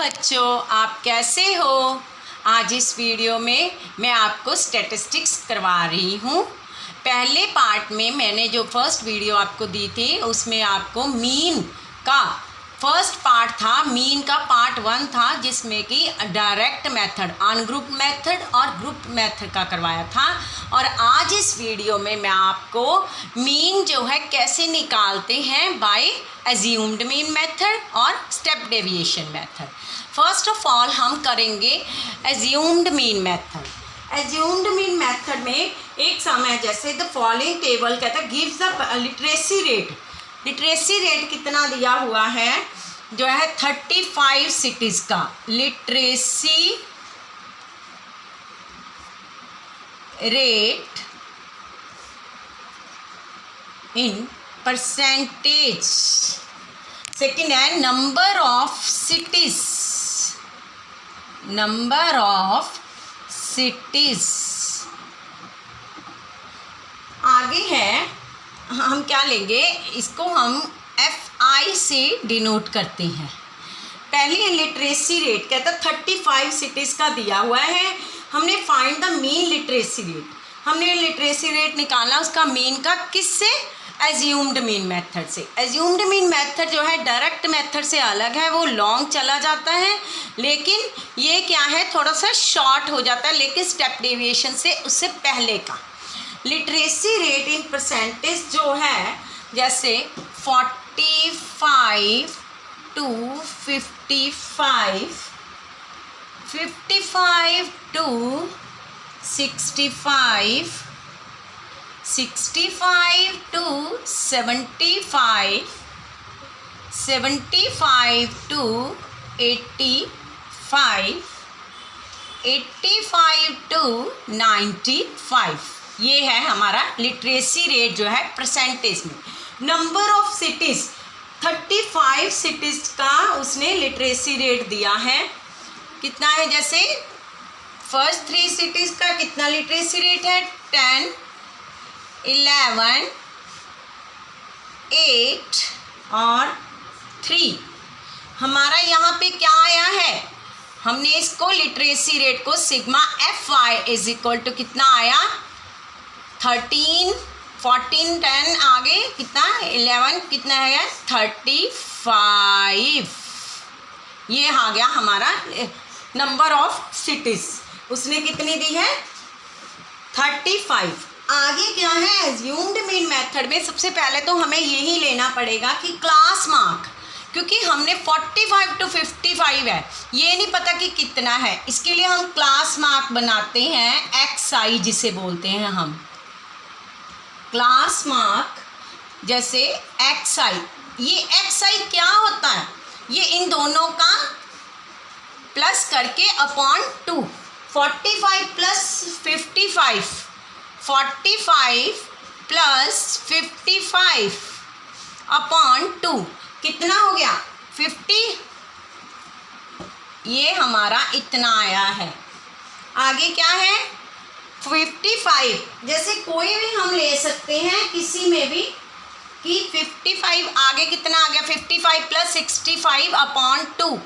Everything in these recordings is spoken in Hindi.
बच्चों, आप कैसे हो। आज इस वीडियो में मैं आपको स्टैटिस्टिक्स करवा रही हूँ। पहले पार्ट में मैंने जो फर्स्ट वीडियो आपको दी थी उसमें आपको मीन का फर्स्ट पार्ट था, मीन का पार्ट 1 था, जिसमें कि डायरेक्ट मेथड, अनग्रुप मेथड और ग्रुप मेथड का करवाया था। और आज इस वीडियो में मैं आपको मीन जो है कैसे निकालते हैं बाय एज्यूम्ड मीन मेथड और step deviation method. First of all हम करेंगे assumed mean method. Assumed mean method में एक समय जैसे द फॉलोइंग टेबल कहता है gives the literacy rate. Literacy rate कितना दिया हुआ है जो है 35 सिटीज़ का literacy rate in percentage. Second है number of cities, number of cities. आगे है हम क्या लेंगे, इसको हम FI से डिनोट करते हैं। पहली लिटरेसी रेट कहता 35 सिटीज़ का दिया हुआ है। हमने find the mean literacy rate, हमने लिटरेसी रेट निकाला उसका मीन का किससे, एज्यूम्ड मीन मेथड से। एज्यूम्ड मीन मेथड जो है डायरेक्ट मेथड से अलग है, वो लॉन्ग चला जाता है, लेकिन ये क्या है थोड़ा सा शॉर्ट हो जाता है, लेकिन स्टेप डेविएशन से उससे पहले का। लिटरेसी रेट इन परसेंटेज जो है जैसे 45 to 55, 55 to 65, 65 to 75, 75 to 85, 85 to 95। ये है हमारा लिटरेसी रेट जो है परसेंटेज में। नंबर ऑफ सिटीज़ 35 सिटीज़ का उसने लिटरेसी रेट दिया है। कितना है, जैसे फर्स्ट 3 सिटीज़ का कितना लिटरेसी रेट है 10, 11, 8 और 3। हमारा यहाँ पे क्या आया है, हमने इसको लिटरेसी रेट को sigma FY is equal to कितना आया 13, 14, 10 आगे कितना 11 कितना है 35। ये आ गया हमारा नंबर ऑफ सिटीज़, उसने कितनी दी है 35। आगे क्या है एज्यूम्ड मीन मेथड में सबसे पहले तो हमें यही लेना पड़ेगा कि क्लास मार्क, क्योंकि हमने 45 to 55 है, ये नहीं पता कि कितना है, इसके लिए हम क्लास मार्क बनाते हैं XI जिसे बोलते हैं हम क्लास मार्क। जैसे XI, ये XI क्या होता है, ये इन दोनों का प्लस करके अपॉन 2, 45 प्लस 55, 45 प्लस 55 अपॉन 2 कितना हो गया 50। ये हमारा इतना आया है। आगे क्या है 55, जैसे कोई भी हम ले सकते हैं किसी में भी कि 55 आगे कितना आ गया 55 प्लस 65 अपॉन 2,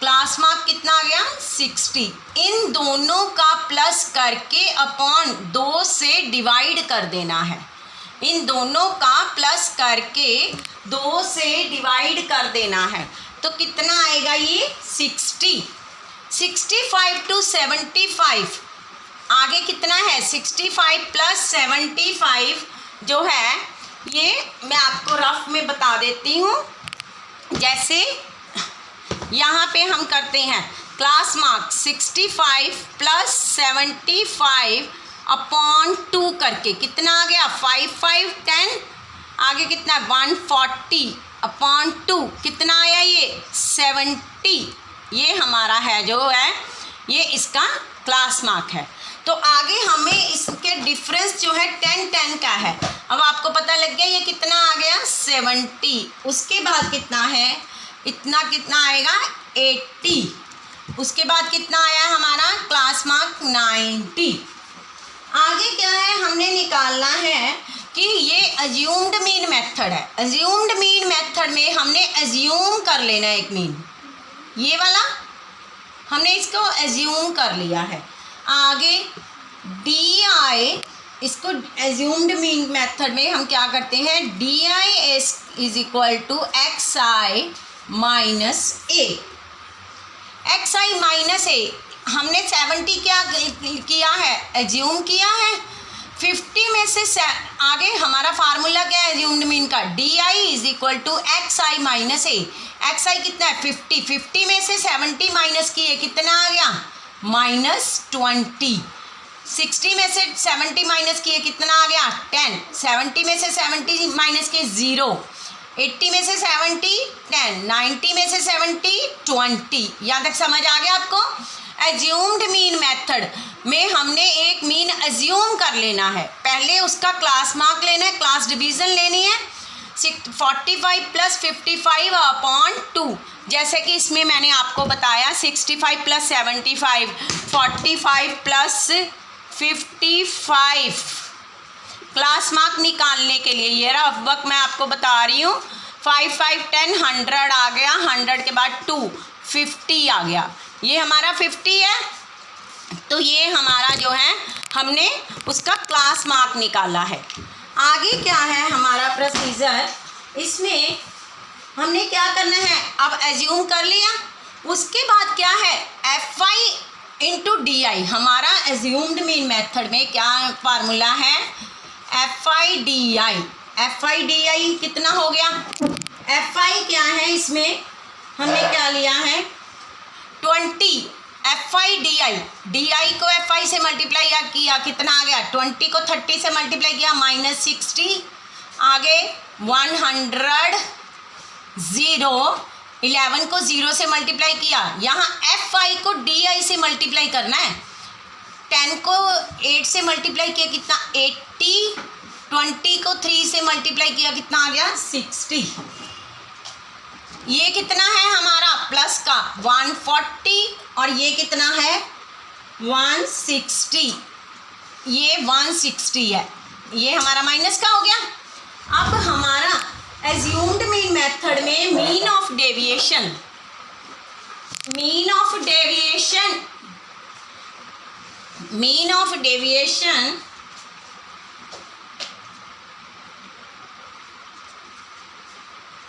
क्लास मार्क कितना आ गया 60। इन दोनों का प्लस करके अपॉन 2 से डिवाइड कर देना है, इन दोनों का प्लस करके 2 से डिवाइड कर देना है, तो कितना आएगा ये 60। 65 to 75 आगे कितना है 65 प्लस 75 जो है, ये मैं आपको रफ में बता देती हूँ। जैसे यहाँ पे हम करते हैं क्लास मार्क 65 प्लस 75 अपॉन 2 करके कितना आ गया 5, 5, 10 आगे कितना 140 अपॉन 2 कितना आया ये 70। ये हमारा है जो है ये इसका क्लास मार्क है। तो आगे हमें इसके डिफरेंस जो है 10, 10 का है। अब आपको पता लग गया ये कितना आ गया 70। उसके बाद कितना है, इतना कितना आएगा 80। उसके बाद कितना आया हमारा क्लास मार्क 90। आगे क्या है हमने निकालना है कि ये अज्यूम्ड मीन मेथड है। अज्यूम्ड मीन मेथड में हमने अज्यूम कर लेना एक मीन, ये वाला हमने इसको एज्यूम कर लिया है। आगे डी आई, इसको एज्यूम्ड मीन मेथड में हम क्या करते हैं, D I is equal to X I minus A. X I minus A, हमने 70 क्या किया है, एज्यूम किया है। 50 में से आगे हमारा फार्मूला क्या है एज्यूम्ड मीन का, D I is equal to X I minus A. X I कितना है 50, 50 में से 70 माइनस किए कितना आ गया -20। 60 में से 70 माइनस किए कितना आ गया 10। 70 में से 70 माइनस किए 0। 80 में से 70 10। 90 में से 70 20। यहाँ तक समझ आ गया आपको। एज्यूम्ड मीन मेथड में हमने एक मीन एज्यूम कर लेना है, पहले उसका क्लास मार्क लेना है, क्लास डिवीजन लेनी है। 45 प्लस 55 अपॉन 2, जैसे कि इसमें मैंने आपको बताया 65 प्लस 75, 45 प्लस 55। क्लास मार्क निकालने के लिए ये रहा वक्त मैं आपको बता रही हूँ। 5 5 10 100 आ गया, 100 के बाद 2 50 आ गया, ये हमारा 50 है। तो ये हमारा जो है हमने उसका क्लास मार्क निकाला है। आगे क्या है हमारा प्रोसीजर, इसमें हमने क्या करना है, अब एज्यूम कर लिया, उसके बाद क्या है F I into D I. हमारा एज्यूम्ड मीन मेथड में क्या फार्मूला है, F I D I. F I D I कितना हो गया, एफ आई क्या है, इसमें हमने क्या लिया है 20। F I D I, D आई को एफ आई से मल्टीप्लाई किया कितना आ गया 20 को 30 से मल्टीप्लाई किया -60। आगे 100, 0, 11 को 0 से मल्टीप्लाई किया। यहाँ एफ आई को डी आई से मल्टीप्लाई करना है। 10 को 8 से मल्टीप्लाई किया कितना 80। 20 को 3 से मल्टीप्लाई किया कितना आ गया 60। ये कितना है हमारा प्लस का 140 और ये कितना है 160। ये 160 है, ये हमारा माइनस का हो गया। अब हमारा एज्यूम्ड मीन मेथड में mean of deviation, mean of deviation, mean of deviation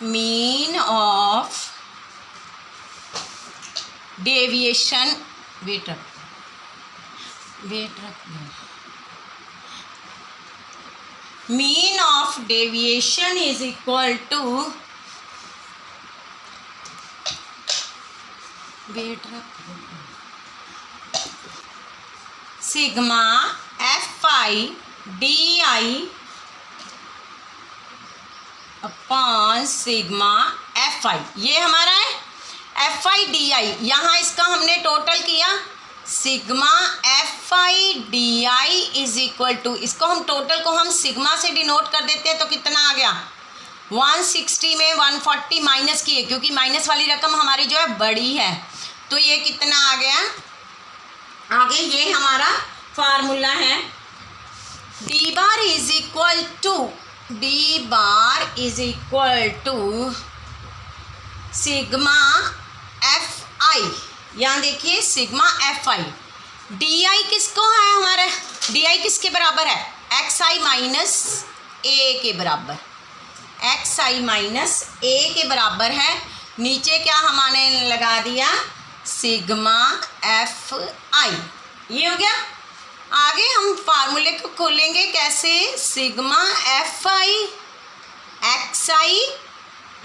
mean of deviation wait रख mean of deviation is equal to sigma F I D I upon sigma F I. ये हमारा है एफ आई डी आई। यहाँ इसका हमने टोटल किया sigma F I D I is equal to, इसको हम टोटल को हम सिग्मा से डिनोट कर देते हैं तो कितना आ गया 160 में 140 माइनस किए, क्योंकि माइनस वाली रकम हमारी जो है बड़ी है, तो ये कितना आ गया। आगे ये हमारा फार्मूला है D bar is equal to, D bar is equal to sigma F I. यहाँ देखिए sigma F I, D I किसको है हमारा, डी आई किसके बराबर है एक्स आई माइनस ए के बराबर, एक्स आई माइनस ए के बराबर है। नीचे क्या हमने लगा दिया सिग्मा एफ आई, ये हो गया। आगे हम फार्मूले को खोलेंगे कैसे, सिग्मा एफ आई एक्स आई,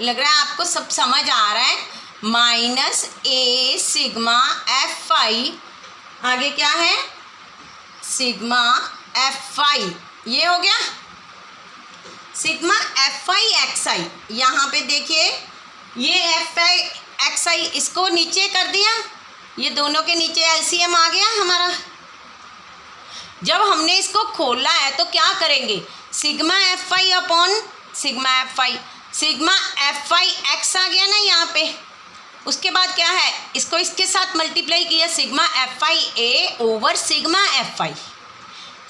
लग रहा है आपको सब समझ आ रहा है, माइनस ए सिग्मा एफ आई, आगे क्या है सिग्मा एफ आई, ये हो गया सिग्मा एफ आई एक्स आई। यहाँ पे देखिए ये एफ आई एक्स आई, इसको नीचे कर दिया, ये दोनों के नीचे एलसीएम आ गया हमारा। जब हमने इसको खोला है तो क्या करेंगे, sigma F I upon sigma F I, sigma F I X आ गया ना यहाँ पे। उसके बाद क्या है, इसको इसके साथ मल्टीप्लाई किया sigma F I A over sigma F I,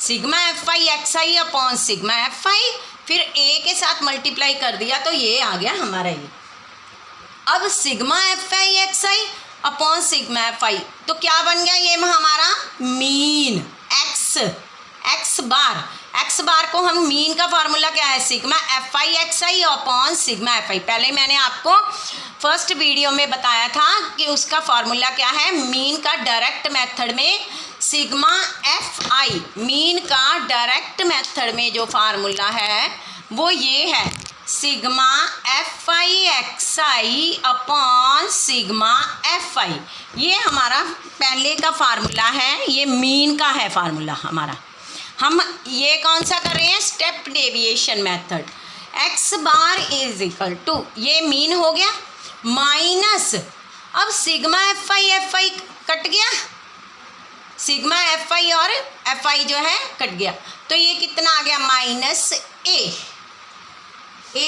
sigma F I X I upon sigma F I, फिर ए के साथ मल्टीप्लाई कर दिया तो ये आ गया हमारा ये। अब sigma F I X I upon sigma F आई। तो क्या बन गया ये हमारा मीन एक्स बार को हम मीन का फार्मूला क्या है, sigma F I X I upon sigma F आई। पहले मैंने आपको फर्स्ट वीडियो में बताया था कि उसका फार्मूला क्या है, मीन का डायरेक्ट मेथड में सिग्मा एफ आई, मीन का डायरेक्ट मेथड में जो फार्मूला है वो ये है, sigma F I X I upon sigma F I. ये हमारा पहले का फार्मूला है, ये मीन का है फार्मूला हमारा। हम ये कौन सा कर रहे हैं, step deviation method. X bar is equal to, ये मीन हो गया, माइनस, अब सिग्मा एफ आई कट गया, सिग्मा एफ आई और एफ आई जो है कट गया, तो ये कितना आ गया, माइनस ए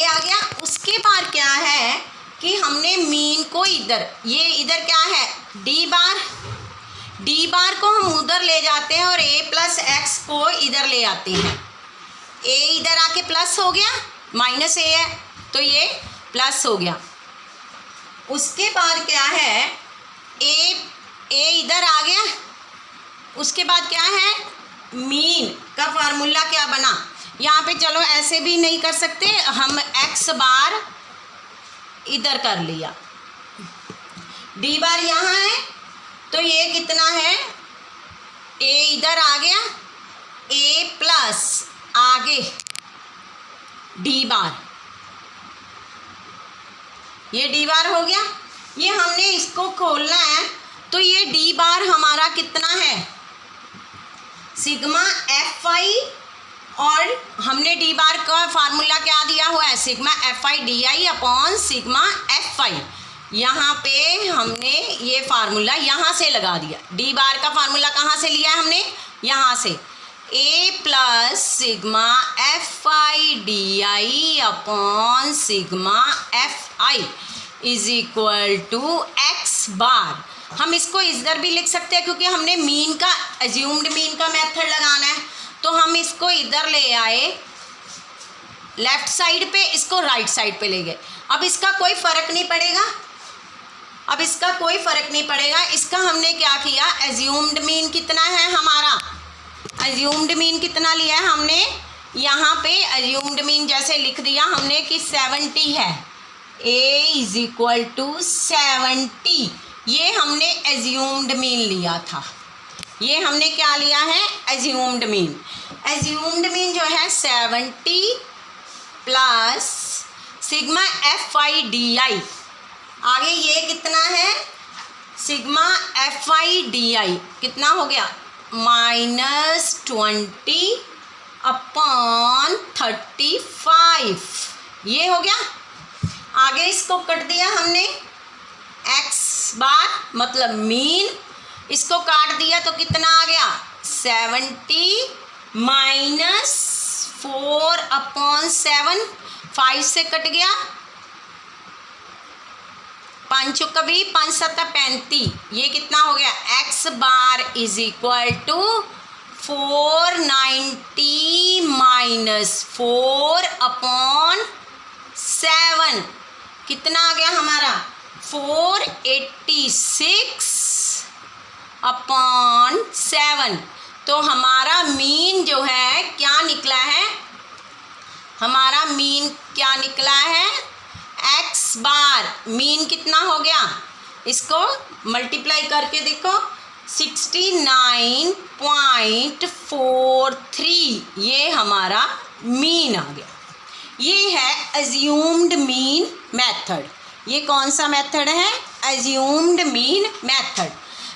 आ गया। उसके बाद क्या है कि हमने मीन को इधर, ये इधर क्या है, डी बार को हम उधर ले जाते हैं और a प्लस एक्स को इधर ले आते हैं। a इधर आके प्लस हो गया, माइनस a है तो ये प्लस हो गया। उसके बाद क्या है, a इधर आ गया। उसके बाद क्या है, मीन का फार्मूला क्या बना, यहाँ पे चलो ऐसे भी नहीं कर सकते, हम x बार इधर कर लिया, d बार यहाँ है तो ये कितना है, a इधर आ गया, a प्लस आगे d बार, ये d बार हो गया। ये हमने इसको खोलना है तो ये d बार हमारा कितना है, सिग्मा एफ आई, और हमने डी बार का फार्मूला क्या दिया हुआ है, sigma F I D I upon sigma F I. यहाँ पे हमने ये फार्मूला यहाँ से लगा दिया, डी बार का फार्मूला कहाँ से लिया है हमने, यहाँ से, A plus sigma F I D I upon sigma F I is equal to X bar. हम इसको इधर भी लिख सकते हैं क्योंकि हमने मीन का, एज्यूम्ड मीन का मेथड लगाना है, तो हम इसको इधर ले आए लेफ्ट साइड पे, इसको राइट साइड पे ले गए। अब इसका कोई फ़र्क नहीं पड़ेगा, अब इसका कोई फ़र्क नहीं पड़ेगा। इसका हमने क्या किया, एज्यूम्ड मीन कितना है हमारा, एज्यूम्ड मीन कितना लिया है हमने, यहाँ पे एज्यूम्ड मीन जैसे लिख दिया हमने कि 70 है, a इज इक्वल टू 70, ये हमने एज्यूम्ड मीन लिया था। ये हमने क्या लिया है, एज्यूम्ड मीन। एज्यूम्ड मीन जो है 70 plus sigma F I D आई, आगे ये कितना है, sigma F I D I कितना हो गया, -20 अपॉन 35, ये हो गया। आगे इसको कट दिया हमने, एक्स बार मतलब मीन, इसको काट दिया तो कितना आ गया, 70 माइनस 4 अपॉन 7, 5 से कट गया, 5 कभी 5 7 35, ये कितना हो गया, X bar is equal to 490 minus 4 upon 7, कितना आ गया हमारा, 486 अपॉन 7। तो हमारा मीन जो है क्या निकला है, हमारा मीन क्या निकला है, एक्स बार मीन कितना हो गया, इसको मल्टीप्लाई करके देखो, 69.43, ये हमारा मीन आ गया। ये है एज्यूम्ड मीन मेथड। ये कौन सा मेथड है, assumed mean method.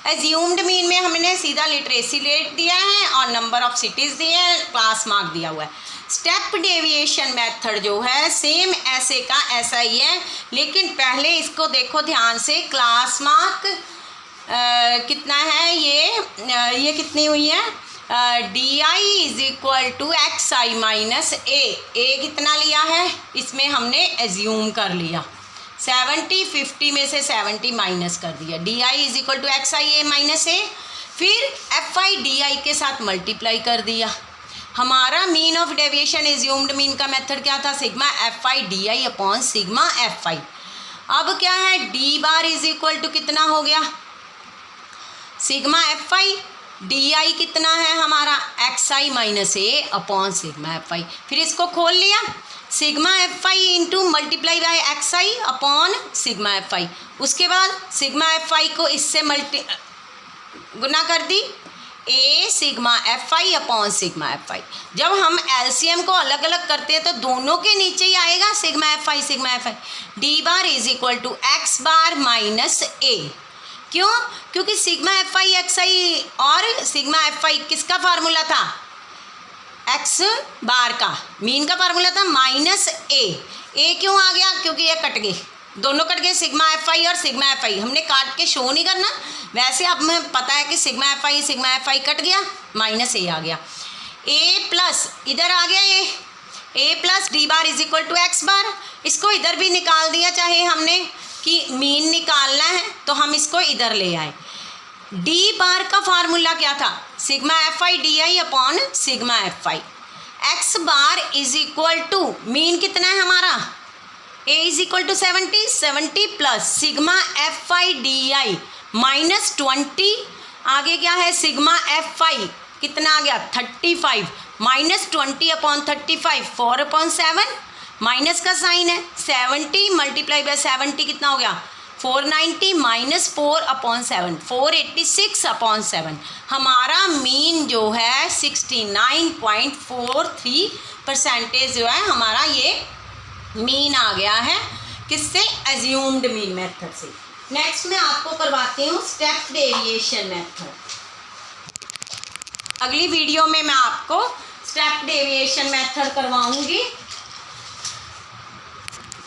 Assumed mean में हमने सीधा लिटरेसी रेट दिया है और नंबर ऑफ सिटीज़ दिए हैं, क्लास मार्क दिया हुआ है। स्टेप डेविएशन मेथड जो है सेम ऐसे का ऐसा ही है, लेकिन पहले इसको देखो ध्यान से, क्लास मार्क कितना है, ये कितनी हुई है, D I is equal to X I minus A कितना लिया है, इसमें हमने एज्यूम कर लिया 70, 50 में से 70 माइनस कर दिया, D I is equal to X I A minus A, फिर एफ आई डी आई के साथ मल्टीप्लाई कर दिया। हमारा mean of deviation assumed mean का मेथड क्या था, sigma F I D I upon sigma F I. अब क्या है, D bar is equal to कितना हो गया, sigma F I, D I कितना है हमारा, X I minus A upon sigma F I. फिर इसको खोल लिया, sigma F I into multiply by X I upon sigma F I. उसके बाद सिग्मा एफ आई को इससे गुना कर दी, A sigma F I upon sigma F I. जब हम एलसीएम को अलग अलग करते हैं तो दोनों के नीचे ही आएगा sigma F I sigma F I. D bar is equal to X bar minus A. क्यों? क्योंकि sigma F I X I और सिग्मा एफ आई किसका फार्मूला था, एक्स बार का, मीन का फार्मूला था माइनस ए। ए क्यों आ गया, क्योंकि ये कट गए, दोनों कट गए, सिग्मा एफ आई और सिग्मा एफ आई। हमने काट के शो नहीं करना, वैसे अब हमें पता है कि सिग्मा एफ आई कट गया, माइनस ए आ गया। ए प्लस इधर आ गया A plus D bar is equal to X bar. इसको इधर भी निकाल दिया, चाहे हमने कि मीन निकालना है तो हम इसको इधर ले आए। डी बार का फार्मूला क्या था, sigma F I D I upon sigma F I. X bar is equal to mean कितना है हमारा, A is equal to 70 plus sigma F I D I minus 20, आगे क्या है सिग्मा एफ आई कितना आ गया 35 माइनस 20 अपॉन 35 4/7, माइनस का साइन है, 70 मल्टीप्लाई बाय 70 कितना हो गया 490 माइनस 4/7 486/7। हमारा मीन जो है 69.43% जो है हमारा ये मीन आ गया है, किससे, एज्यूम्ड मीन मेथड से। नेक्स्ट मैं आपको करवाती हूँ स्टेप डेविएशन मेथड। अगली वीडियो में मैं आपको स्टेप डेविएशन मेथड करवाऊंगी।